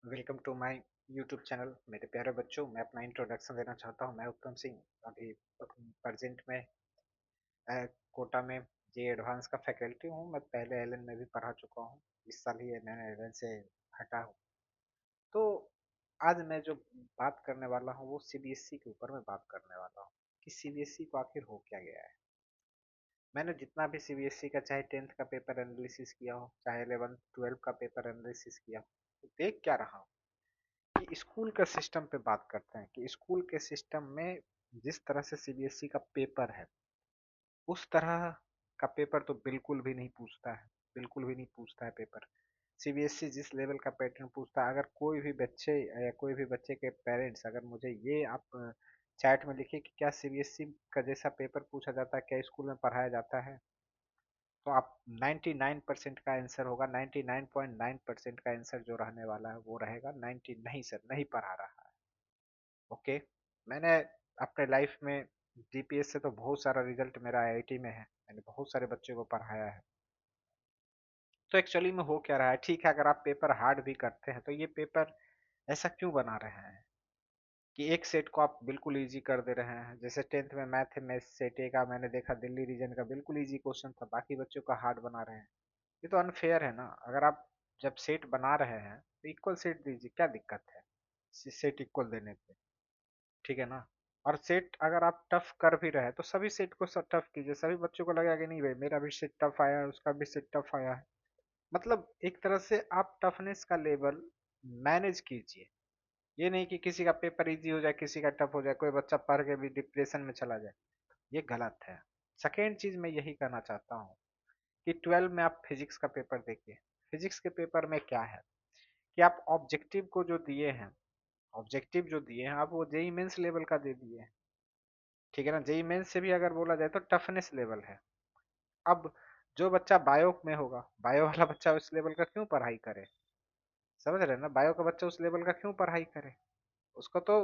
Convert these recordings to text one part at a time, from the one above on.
Welcome to my YouTube channel. मेरे प्यारे बच्चों, मैं अपना इंट्रोडक्शन देना चाहता हूं। मैं उत्तम सिंह अभी प्रेजेंट में कोटा में जे एडवांस का फैकल्टी हूं। मैं पहले एलन में भी पढ़ा चुका हूं। इस साल ही मैंने एलन से हटा हूं। तो आज मैं जो बात करने वाला हूं वो सीबीएसई के ऊपर मैं बात करने वाला हूं कि सीबीएसई को आखिर हो क्या गया है। मैंने जितना भी सीबीएसई का चाहे 10th का पेपर एनालिसिस किया हो, चाहे 11th 12th का पेपर एनालिसिस किया हो, तो देख क्या रहा हूँ कि स्कूल के सिस्टम पे बात करते हैं कि स्कूल के सिस्टम में जिस तरह से सीबीएसई का पेपर है उस तरह का पेपर तो बिल्कुल भी नहीं पूछता है। बिल्कुल भी नहीं पूछता है पेपर। सीबीएसई जिस लेवल का पैटर्न पूछता है, अगर कोई भी बच्चे या कोई भी बच्चे के पेरेंट्स अगर मुझे ये आप चैट में लिखे कि क्या सीबीएसई का जैसा पेपर पूछा जाता है, क्या स्कूल में पढ़ाया जाता है, तो आप 99% का आंसर होगा। 99.9% का आंसर जो रहने वाला है वो रहेगा 90 नहीं सर, नहीं पढ़ा रहा है। ओके। मैंने अपने लाइफ में जीपीएस से तो बहुत सारा रिजल्ट मेरा आईआईटी में है। मैंने बहुत सारे बच्चों को पढ़ाया है। तो एक्चुअली में हो क्या रहा है, ठीक है, अगर आप पेपर हार्ड भी करते हैं तो ये पेपर ऐसा क्यों बना रहे हैं कि एक सेट को आप बिल्कुल इजी कर दे रहे हैं। जैसे 10th में मैथ में सेट ए का मैंने देखा, दिल्ली रीजन का बिल्कुल इजी क्वेश्चन था, बाकी बच्चों का हार्ड बना रहे हैं। ये तो अनफेयर है ना। अगर आप जब सेट बना रहे हैं तो इक्वल सेट दीजिए, क्या दिक्कत है सेट इक्वल देने पे, ठीक है ना। और सेट अगर आप टफ कर भी रहे हैं तो सभी सेट को टफ कीजिए। सभी बच्चों को लगेगा कि नहीं भाई मेरा भी सेट टफ आया है, उसका भी सेट टफ आया है। मतलब एक तरह से आप टफनेस का लेवल मैनेज कीजिए। ये नहीं कि किसी का पेपर इजी हो जाए, किसी का टफ हो जाए, कोई बच्चा पढ़ के भी डिप्रेशन में चला जाए। ये गलत है। सेकेंड चीज मैं यही कहना चाहता हूँ कि 12 में आप फिजिक्स का पेपर देखिए। फिजिक्स के पेपर में क्या है कि आप ऑब्जेक्टिव को जो दिए हैं, ऑब्जेक्टिव जो दिए हैं आप वो जेई मेंस लेवल का दे दिए हैं, ठीक है ना। जेई मेंस से भी अगर बोला जाए तो टफनेस लेवल है। अब जो बच्चा बायो में होगा, बायो वाला बच्चा उस लेवल का क्यों पढ़ाई करे। समझ रहे हैं ना, बायो का बच्चा उस लेवल का क्यों पढ़ाई करे। उसको तो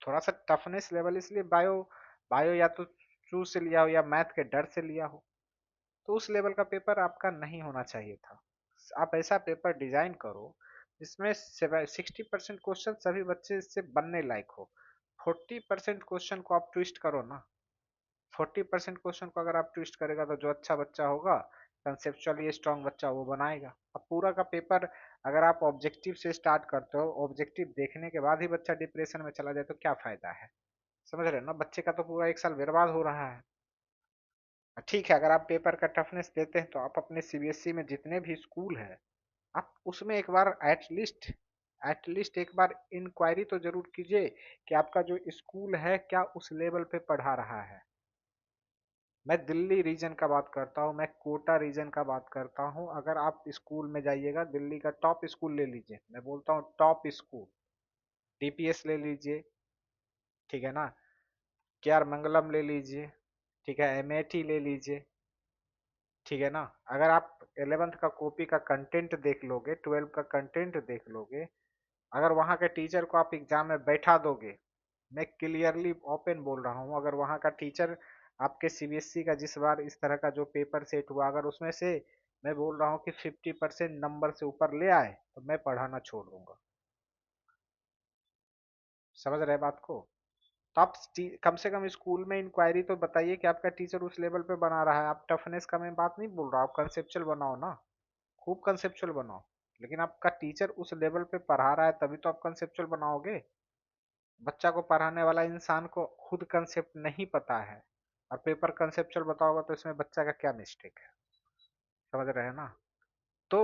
थोड़ा सा टफनेस लेवल इसलिए बायो, बायो या तो चूज से लिया हो या मैथ के डर से लिया हो, तो उस लेवल का पेपर आपका नहीं होना चाहिए था। आप ऐसा पेपर डिजाइन करो जिसमें 60% क्वेश्चन सभी बच्चे इससे बनने लायक हो। 40% क्वेश्चन को आप ट्विस्ट करो ना। 40% क्वेश्चन को अगर आप ट्विस्ट करेगा तो जो अच्छा बच्चा होगा, कंसेप्चुअली स्ट्रांग बच्चा, वो बनाएगा। अब पूरा का पेपर अगर आप ऑब्जेक्टिव से स्टार्ट करते हो, ऑब्जेक्टिव देखने के बाद ही बच्चा डिप्रेशन में चला जाए तो क्या फायदा है। समझ रहे हो ना, बच्चे का तो पूरा एक साल बर्बाद हो रहा है। ठीक है, अगर आप पेपर का टफनेस देते हैं तो आप अपने सीबीएसई में जितने भी स्कूल है आप उसमें एक बार एटलीस्ट एक बार इंक्वायरी तो जरूर कीजिए कि आपका जो स्कूल है क्या उस लेवल पे पढ़ा रहा है। मैं दिल्ली रीजन का बात करता हूँ, मैं कोटा रीजन का बात करता हूँ। अगर आप स्कूल में जाइएगा, दिल्ली का टॉप स्कूल ले लीजिए, मैं बोलता हूँ टॉप स्कूल, डीपीएस ले लीजिए, ठीक है ना, के आर मंगलम ले लीजिए, ठीक है, एमएटी ले लीजिए, ठीक है ना। अगर आप 11th का कॉपी का कंटेंट देख लोगे, 12 का कंटेंट देख लोगे, अगर वहाँ के टीचर को आप एग्जाम में बैठा दोगे, मैं क्लियरली ओपन बोल रहा हूँ, अगर वहाँ का टीचर आपके सीबीएसई का जिस बार इस तरह का जो पेपर सेट हुआ, अगर उसमें से मैं बोल रहा हूँ कि 50% नंबर से ऊपर ले आए तो मैं पढ़ाना छोड़ दूंगा। समझ रहे बात को। तो आप कम से कम स्कूल में इंक्वायरी तो बताइए कि आपका टीचर उस लेवल पे बना रहा है। आप टफनेस का मैं बात नहीं बोल रहा, आप कंसेप्चुअल बनाओ ना, खूब कंसेप्चुअल बनाओ। लेकिन आपका टीचर उस लेवल पे पढ़ा रहा है तभी तो आप कंसेप्चुअल बनाओगे। बच्चा को पढ़ाने वाला इंसान को खुद कंसेप्ट नहीं पता है और पेपर कंसेप्चुअल बताओगे तो इसमें बच्चा का क्या मिस्टेक है। समझ रहे हैं ना। तो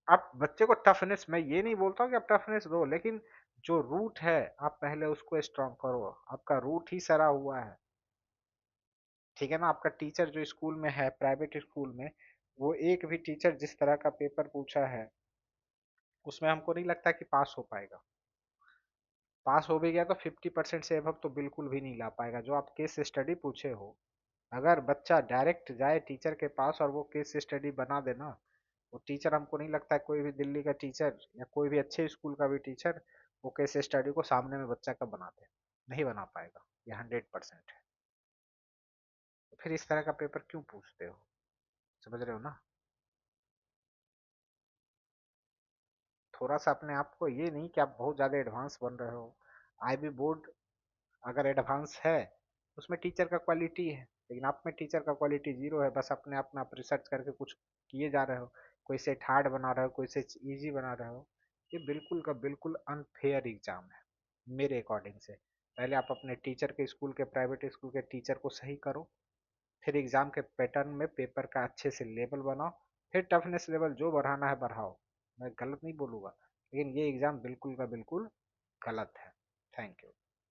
आप बच्चे को टफनेस, मैं ये नहीं बोलता हूँ कि आप टफनेस दो, लेकिन जो रूट है आप पहले उसको स्ट्रॉन्ग करो। आपका रूट ही सड़ा हुआ है, ठीक है ना। आपका टीचर जो स्कूल में है, प्राइवेट स्कूल में, वो एक भी टीचर जिस तरह का पेपर पूछा है उसमें हमको नहीं लगता कि पास हो पाएगा। पास हो भी गया तो 50% से एबव तो बिल्कुल भी नहीं ला पाएगा। जो आप केस स्टडी पूछे हो, अगर बच्चा डायरेक्ट जाए टीचर के पास और वो केस स्टडी बना देना, वो टीचर, हमको नहीं लगता है कोई भी दिल्ली का टीचर या कोई भी अच्छे स्कूल का भी टीचर वो केस स्टडी को सामने में बच्चा का बना दे, नहीं बना पाएगा। ये 100% है। तो फिर इस तरह का पेपर क्यों पूछते हो। समझ रहे हो ना। थोड़ा सा अपने आप को, ये नहीं कि आप बहुत ज़्यादा एडवांस बन रहे हो। आईबी बोर्ड अगर एडवांस है उसमें टीचर का क्वालिटी है, लेकिन आप में टीचर का क्वालिटी जीरो है। बस अपने आप में आप रिसर्च करके कुछ किए जा रहे हो, कोई सेट हार्ड बना रहे हो, कोई सेट इजी बना रहे हो। ये बिल्कुल का बिल्कुल अनफेयर एग्जाम है मेरे अकॉर्डिंग से। पहले आप अपने टीचर के स्कूल के, प्राइवेट स्कूल के टीचर को सही करो, फिर एग्जाम के पैटर्न में पेपर का अच्छे से लेवल बनाओ, फिर टफनेस लेवल जो बढ़ाना है बढ़ाओ। मैं गलत नहीं बोलूँगा, लेकिन ये एग्जाम बिल्कुल का बिल्कुल गलत है। Thank you.